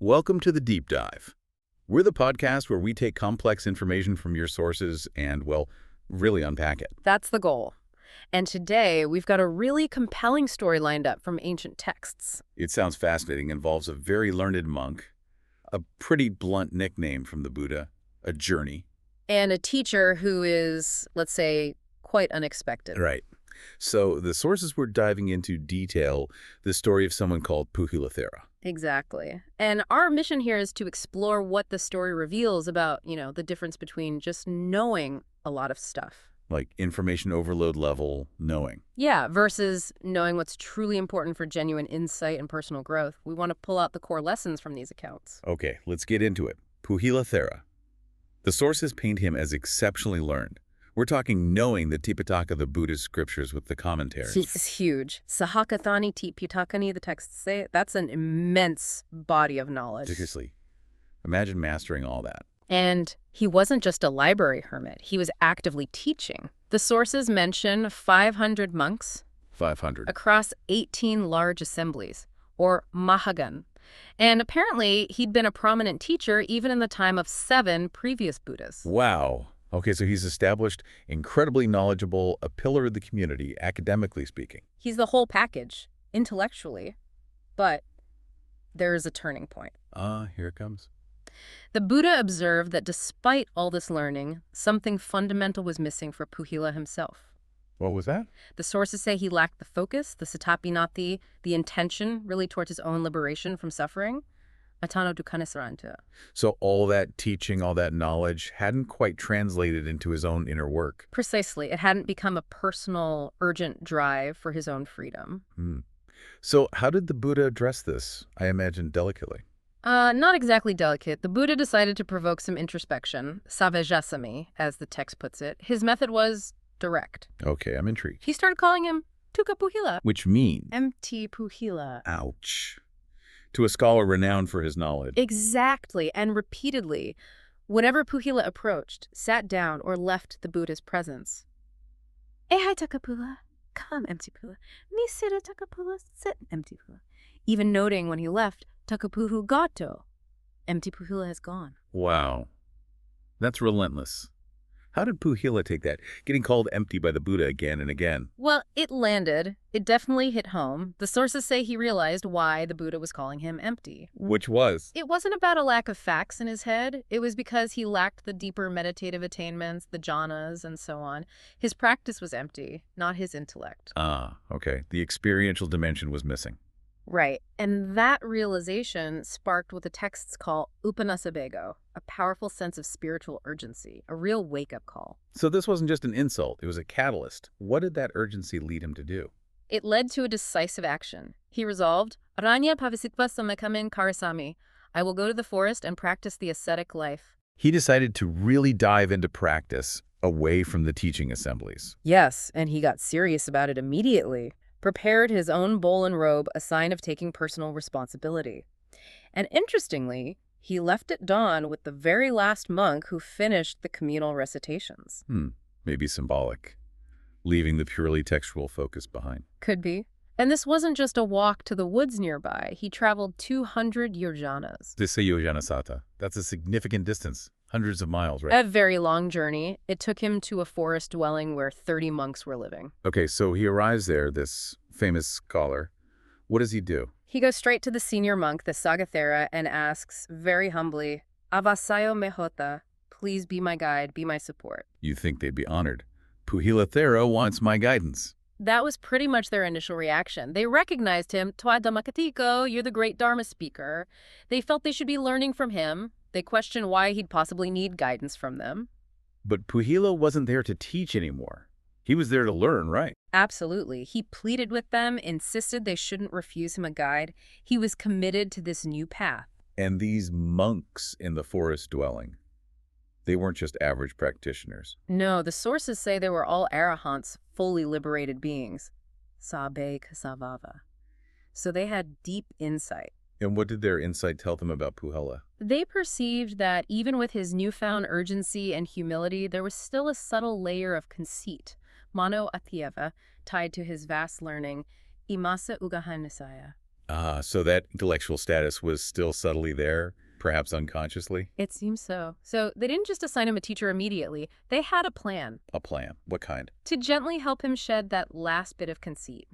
Welcome to the Deep Dive. We're the podcast where we take complex information from your sources and, well, really unpack it. That's the goal. And today, we've got a really compelling story lined up from ancient texts. It sounds fascinating. It involves a very learned monk, a pretty blunt nickname from the Buddha, a journey. And a teacher who is, let's say, quite unexpected. Right. So the sources we're diving into detail the story of someone called Poṭhilattheravatthu. Exactly. And our mission here is to explore what the story reveals about, the difference between just knowing a lot of stuff. Like information overload level knowing. Yeah, versus knowing what's truly important for genuine insight and personal growth. We want to pull out the core lessons from these accounts. Okay, let's get into it. Poṭhilattheravatthu. The sources paint him as exceptionally learned. We're talking knowing the Tipitaka, the Buddhist scriptures with the commentaries. It's huge. Sahakathani Tipitakani, the texts say, that's an immense body of knowledge. Seriously. Imagine mastering all that. And he wasn't just a library hermit. He was actively teaching. The sources mention 500 monks 500. across 18 large assemblies, or mahagan. And apparently, he'd been a prominent teacher even in the time of 7 previous Buddhas. Wow. Okay, so he's established, incredibly knowledgeable, a pillar of the community, academically speaking. He's the whole package, intellectually. But there's a turning point. Here it comes. The Buddha observed that despite all this learning, something fundamental was missing for Poṭhila himself. What was that? The sources say he lacked the focus, the satapinati, the intention really towards his own liberation from suffering. Atano dukkhanisaranta. So all that teaching, all that knowledge hadn't quite translated into his own inner work. Precisely. It hadn't become a personal, urgent drive for his own freedom. So how did the Buddha address this? I imagine delicately. Not exactly delicate. The Buddha decided to provoke some introspection, savajasami, as the text puts it. His method was direct. Okay, I'm intrigued. He started calling him Tukka Poṭhila. Which means? Empty Poṭhila. Ouch. To a scholar renowned for his knowledge. Exactly, and repeatedly. Whenever Poṭhila approached, sat down, or left the Buddha's presence. Ehai Takapula, come, empty Pula. Mi sira Takapula, sit, empty Pula. Even noting when he left, Takapuhu gato, empty Poṭhila has gone. Wow. That's relentless. How did Poṭhila take that, getting called empty by the Buddha again and again? Well, it landed. It definitely hit home. The sources say he realized why the Buddha was calling him empty. Which was? It wasn't about a lack of facts in his head. It was because he lacked the deeper meditative attainments, the jhanas, and so on. His practice was empty, not his intellect. Okay. The experiential dimension was missing. Right. And that realization sparked what the texts call upanasabego, a powerful sense of spiritual urgency, a real wake-up call. So this wasn't just an insult, it was a catalyst. What did that urgency lead him to do? It led to a decisive action. He resolved, Aranya pavisitva samakamin karasami. I will go to the forest and practice the ascetic life. He decided to really dive into practice away from the teaching assemblies. Yes, and he got serious about it immediately. Prepared his own bowl and robe, a sign of taking personal responsibility. And interestingly, he left at dawn with the very last monk who finished the communal recitations. Maybe symbolic, leaving the purely textual focus behind. Could be. And this wasn't just a walk to the woods nearby. He traveled 200 yojanas. Yojanasata. That's a significant distance. Hundreds of miles, right? A very long journey. It took him to a forest dwelling where 30 monks were living. Okay, so he arrives there, this famous scholar. What does he do? He goes straight to the senior monk, the Sagathera, and asks, very humbly, Avasayo mehota, please be my guide, be my support. You think they'd be honored. Poṭhilattheravatthu wants my guidance. That was pretty much their initial reaction. They recognized him, Twa Dhammakatiko, you're the great Dharma speaker. They felt they should be learning from him. They questioned why he'd possibly need guidance from them. But Poṭhila wasn't there to teach anymore. He was there to learn, right? Absolutely. He pleaded with them, insisted they shouldn't refuse him a guide. He was committed to this new path. And these monks in the forest dwelling, they weren't just average practitioners. No, the sources say they were all arahants, fully liberated beings. Sabe kasavava. So they had deep insight. And what did their insight tell them about Poṭhila? They perceived that even with his newfound urgency and humility, there was still a subtle layer of conceit, mano atieva, tied to his vast learning, imasa ugahanisaya. So that intellectual status was still subtly there, perhaps unconsciously? It seems so. So they didn't just assign him a teacher immediately. They had a plan A plan. What kind? to gently help him shed that last bit of conceit.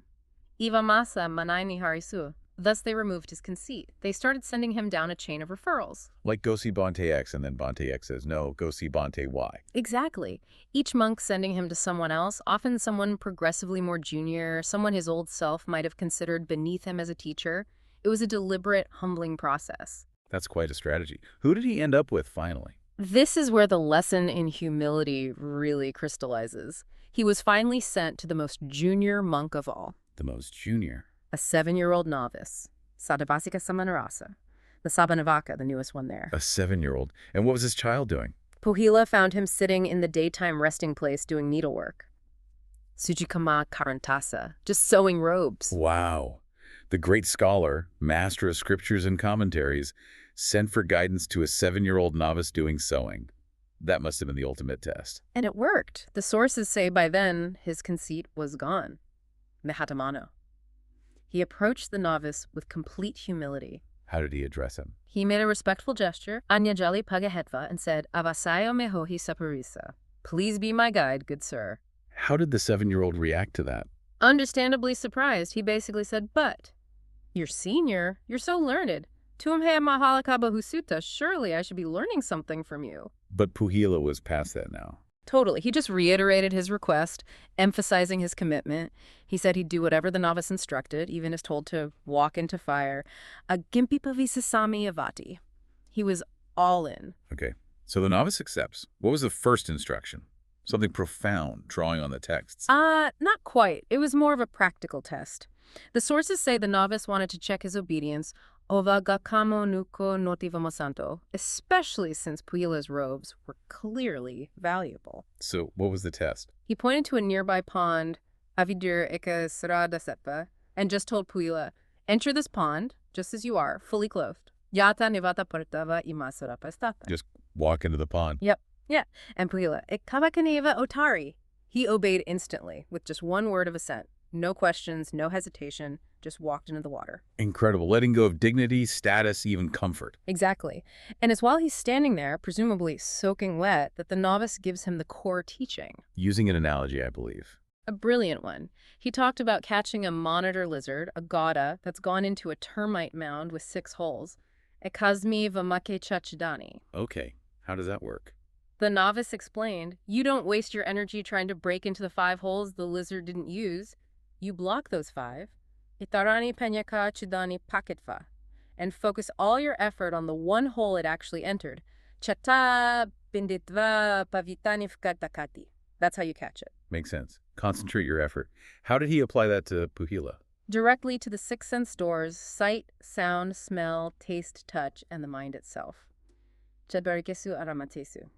Ivamasa manai ni harisu. Thus they removed his conceit. They started sending him down a chain of referrals. Like go see Bante X, and then Bante X says, no, go see Bante Y. Exactly. Each monk sending him to someone else, often someone progressively more junior, someone his old self might have considered beneath him as a teacher. It was a deliberate, humbling process. That's quite a strategy. Who did he end up with finally? This is where the lesson in humility really crystallizes. He was finally sent to the most junior monk of all. The most junior. A 7-year-old novice, Sadavasika Samanarasa, the Sabanavaka, the newest one there. A 7-year-old. And what was his child doing? Poṭhila found him sitting in the daytime resting place doing needlework. Sujikama Karantasa, just sewing robes. Wow. The great scholar, master of scriptures and commentaries, sent for guidance to a 7-year-old novice doing sewing. That must have been the ultimate test. And it worked. The sources say by then his conceit was gone. Mehatamano. He approached the novice with complete humility. How did he address him? He made a respectful gesture, Anyajali Pagahetva, and said, Avasayo mehohi saparisa. Please be my guide, good sir. How did the 7-year-old react to that? Understandably surprised, he basically said, but you're senior, you're so learned. Tumhe mahalakaba husuta, surely I should be learning something from you. But Poṭhila was past that now. Totally. He just reiterated his request, emphasizing his commitment. He said he'd do whatever the novice instructed, even as told to walk into fire. A gimpipavisa avati. He was all in. Okay, so the novice accepts. What was the first instruction? Something profound, drawing on the texts. Not quite. It was more of a practical test. The sources say the novice wanted to check his obedience, ova gakamo nuko notivamosanto, especially since Poṭhila's robes were clearly valuable. So what was the test? He pointed to a nearby pond, Avidir eka Saradasetva, and just told Poṭhila, enter this pond, just as you are, fully clothed. Yata nivata partava imasarapastata. Just walk into the pond. Yep. Yeah. And Poṭhila, ikavakaneva otari. He obeyed instantly, with just one word of assent. No questions, no hesitation, just walked into the water. Incredible. Letting go of dignity, status, even comfort. Exactly. And it's while he's standing there, presumably soaking wet, that the novice gives him the core teaching. Using an analogy, I believe. A brilliant one. He talked about catching a monitor lizard, a gauda, that's gone into a termite mound with 6 holes. Ekazmi vamake chachidani. Okay, how does that work? The novice explained, you don't waste your energy trying to break into the 5 holes the lizard didn't use. You block those 5, itarani penyaka chidani paketva, and focus all your effort on the one hole it actually entered. Chata binditva pavitani fkatakati. That's how you catch it. Makes sense. Concentrate your effort. How did he apply that to Poṭhila? Directly to the 6 sense doors, sight, sound, smell, taste, touch, and the mind itself. Chadbarikesu aramatesu.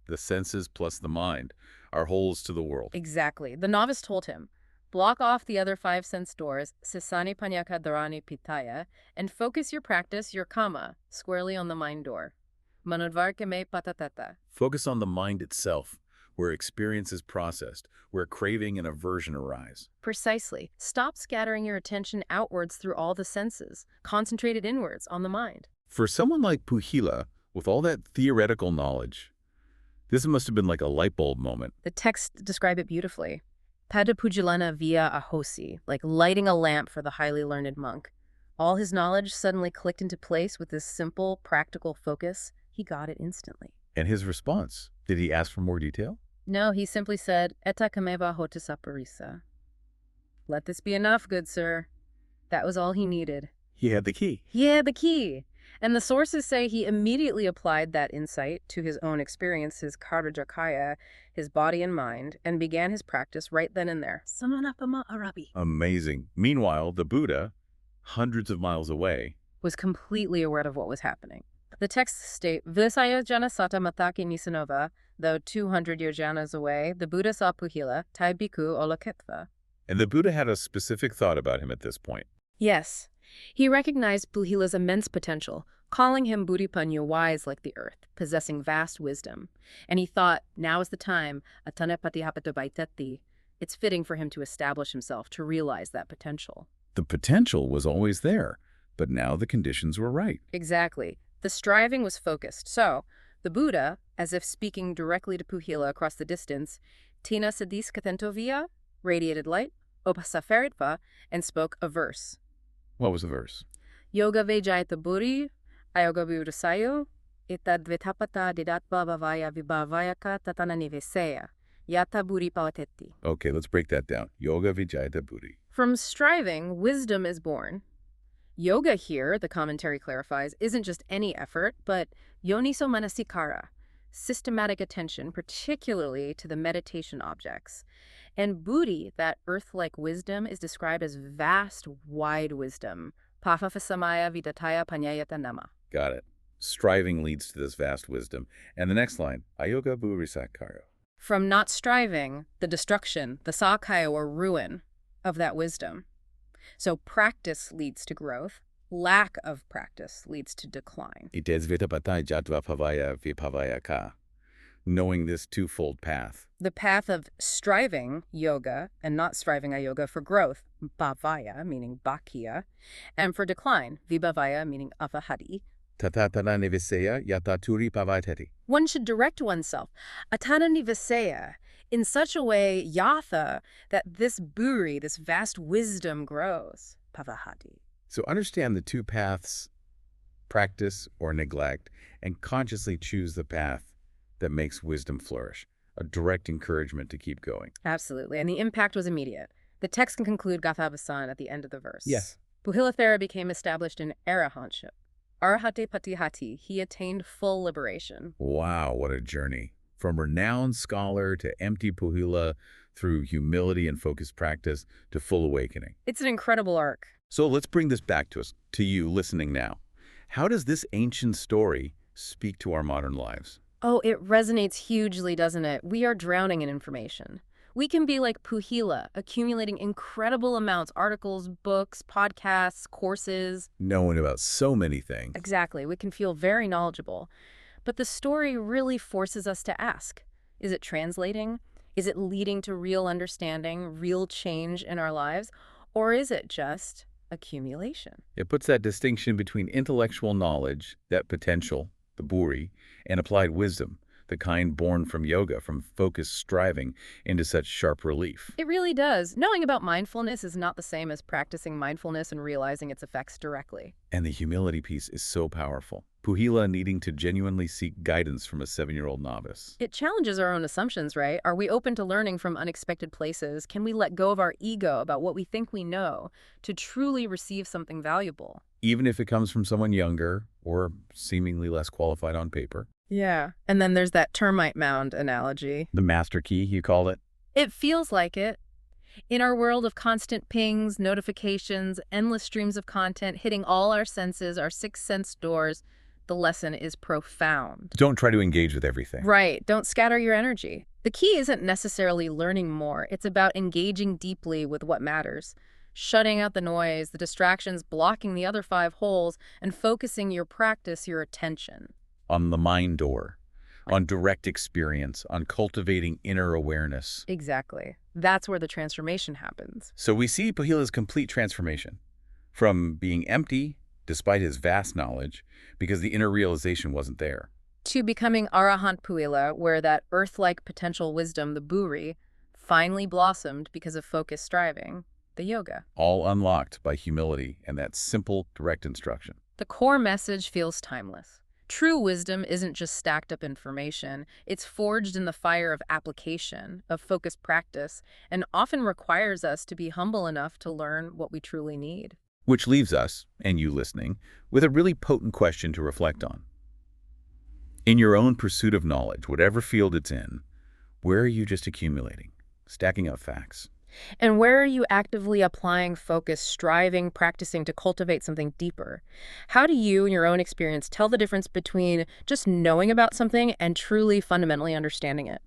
The senses plus the mind are holes to the world. Exactly. The novice told him, block off the other 5 sense doors, sisani panyaka dharani pitaya, and focus your practice, your kama, squarely on the mind door. Manodvarkeme patatata. Focus on the mind itself, where experience is processed, where craving and aversion arise. Precisely. Stop scattering your attention outwards through all the senses. Concentrate it inwards on the mind. For someone like Poṭhila, with all that theoretical knowledge, this must have been like a light bulb moment. The texts describe it beautifully. Padapujilana via ahosi, like lighting a lamp for the highly learned monk. All his knowledge suddenly clicked into place with this simple, practical focus. He got it instantly. And his response? Did he ask for more detail? No, he simply said, Eta kameva hotisaparisa. Let this be enough, good sir. That was all he needed. He had the key. He had the key. And the sources say he immediately applied that insight to his own experience, his karmajakaya, his body and mind, and began his practice right then and there. Samanapama arabi. Amazing. Meanwhile, the Buddha, hundreds of miles away, was completely aware of what was happening. The texts state, Vilasaya jana sata mataki nisanova, though 200 yojanas away, the Buddha saw Poṭhila, tai bhikkhu olaketva. and the Buddha had a specific thought about him at this point. Yes. He recognized Poṭhila's immense potential, calling him Buddhipanya, wise like the earth, possessing vast wisdom. And he thought, now is the time, atane patihapatobaitati. It's fitting for him to establish himself, to realize that potential. The potential was always there, but now the conditions were right. Exactly. The striving was focused. So, the Buddha, as if speaking directly to Poṭhila across the distance, Tina Sadis Kathentovia, radiated light, Opasaferitva, and spoke a verse. What was the verse? Yoga vejayata buri, ayoga viudasayo, itadvetapata didatva vavaya vibhavayaka tatana niveseya, yata buri pavateti. Okay, let's break that down. Yoga vijayata buddhi. From striving, wisdom is born. Yoga here, the commentary clarifies, isn't just any effort, but yoniso manasikara, systematic attention, particularly to the meditation objects. And buddhi, that earth-like wisdom, is described as vast, wide wisdom. Pafafasamaya vidataya panyayata nama. Got it. Striving leads to this vast wisdom. And the next line, ayoga burisakaro. From not striving, the destruction, the sakaya or ruin of that wisdom. So practice leads to growth. Lack of practice leads to decline. Itesvetapatai jatva pavaya vipavayaka. Knowing this twofold path. The path of striving, yoga, and not striving, ayoga, for growth, bhavaya, meaning bhakya, and for decline, vibhavaya, meaning avahati. Tatatana niviseya yataturi pavateti. One should direct oneself, atana niveseya, in such a way, yatha, that this buri, this vast wisdom grows, pavahati. So understand the two paths, practice or neglect, and consciously choose the path that makes wisdom flourish, a direct encouragement to keep going. Absolutely, and the impact was immediate. The text can conclude Gathavasan at the end of the verse. Yes. Poṭhilattheravatthu became established in arahantship. Arahate patihati, he attained full liberation. Wow, what a journey. From renowned scholar to empty Poṭhila, through humility and focused practice to full awakening. It's an incredible arc. So let's bring this back to us, to you listening now. How does this ancient story speak to our modern lives? Oh, it resonates hugely, doesn't it? We are drowning in information. We can be like Poṭhila, accumulating incredible amounts, articles, books, podcasts, courses. Knowing about so many things. Exactly. We can feel very knowledgeable. But the story really forces us to ask, is it translating? Is it leading to real understanding, real change in our lives? Or is it just accumulation? It puts that distinction between intellectual knowledge, that potential, the buri, and applied wisdom, the kind born from yoga, from focused striving, into such sharp relief. It really does. Knowing about mindfulness is not the same as practicing mindfulness and realizing its effects directly. And the humility piece is so powerful. Poṭhila needing to genuinely seek guidance from a 7-year-old novice. It challenges our own assumptions, right? Are we open to learning from unexpected places? Can we let go of our ego about what we think we know to truly receive something valuable? Even if it comes from someone younger or seemingly less qualified on paper. Yeah. And then there's that termite mound analogy. The master key, you called it? It feels like it. In our world of constant pings, notifications, endless streams of content hitting all our senses, our sixth sense doors, the lesson is profound. Don't try to engage with everything. Right. Don't scatter your energy. The key isn't necessarily learning more. It's about engaging deeply with what matters. Shutting out the noise, the distractions, blocking the other 5 holes, and focusing your practice, your attention. On the mind door, on direct experience, on cultivating inner awareness. Exactly. That's where the transformation happens. So we see Poṭhila's complete transformation. From being empty, despite his vast knowledge, because the inner realization wasn't there. To becoming Arahant Poṭhila, where that earth-like potential wisdom, the buri, finally blossomed because of focused striving, the yoga. All unlocked by humility and that simple, direct instruction. The core message feels timeless. True wisdom isn't just stacked up information. It's forged in the fire of application, of focused practice, and often requires us to be humble enough to learn what we truly need. Which leaves us, and you listening, with a really potent question to reflect on. In your own pursuit of knowledge, whatever field it's in, where are you just accumulating, stacking up facts? And where are you actively applying focus, striving, practicing to cultivate something deeper? How do you, in your own experience, tell the difference between just knowing about something and truly fundamentally understanding it?